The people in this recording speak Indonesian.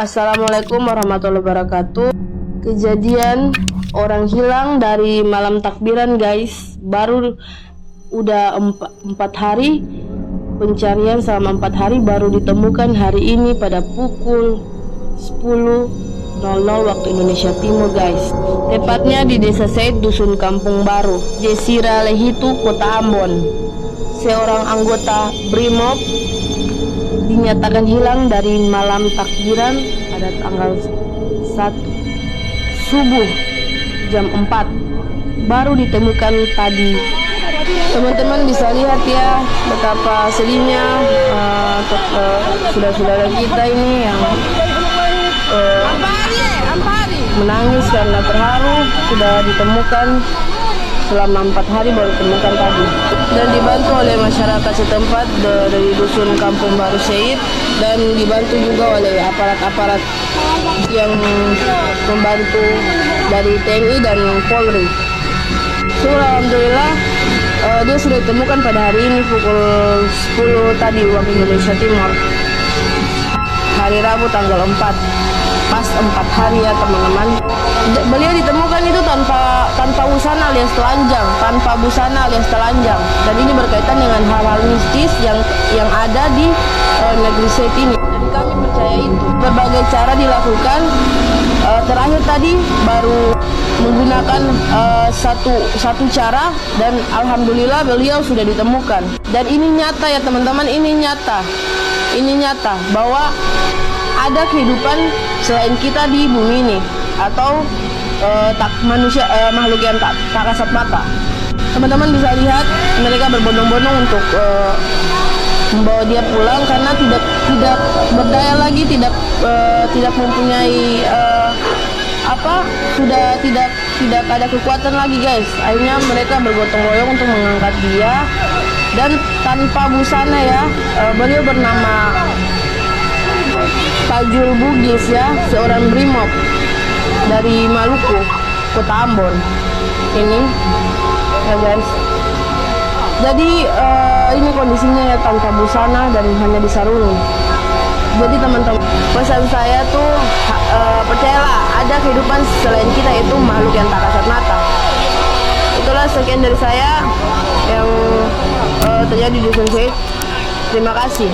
Assalamualaikum warahmatullahi wabarakatuh. Kejadian orang hilang dari malam takbiran guys. Baru udah 4 hari pencarian, selama 4 hari baru ditemukan hari ini pada pukul 10.00 waktu Indonesia Timur guys. Tepatnya di Desa Said, Dusun Kampung Baru, Jesira Lehitu, Kota Ambon. Seorang anggota Brimob dinyatakan hilang dari malam takbiran pada tanggal 1 subuh jam 4, baru ditemukan tadi. Teman-teman bisa lihat ya betapa sedihnya saudara-saudara kita ini yang menangis karena terharu sudah ditemukan selama 4 hari, baru ditemukan tadi, dan dibantu oleh masyarakat setempat dari Dusun Kampung Baru Said, dan dibantu juga oleh aparat-aparat yang membantu dari TNI dan Polri. So, alhamdulillah dia sudah ditemukan pada hari ini pukul 10 tadi waktu Indonesia Timur, hari Rabu tanggal 4, pas 4 hari ya teman-teman. Beliau ditemukan itu tanpa busana alias telanjang, dan ini berkaitan dengan hal-hal mistis yang ada di negeri Said ini, dan kami percaya itu. Berbagai cara dilakukan, terakhir tadi baru menggunakan satu cara, dan alhamdulillah beliau sudah ditemukan. Dan ini nyata ya teman-teman, ini nyata bahwa ada kehidupan selain kita di bumi ini, atau manusia, makhluk yang tak kasat mata. Teman-teman bisa lihat mereka berbondong-bondong untuk membawa dia pulang karena tidak berdaya lagi, tidak mempunyai sudah tidak ada kekuatan lagi guys. Akhirnya mereka bergotong royong untuk mengangkat dia, dan tanpa busana ya. Beliau bernama Fajul Bugis ya, seorang Brimob dari Maluku, Kota Ambon ini ya guys. Jadi ini kondisinya ya, tanpa busana dan hanya disarungi. Jadi teman-teman, pesan saya tuh percayalah, ada kehidupan selain kita, itu makhluk yang tak kasat mata. Itulah sekian dari saya yang terjadi di Dusun Said. Terima kasih.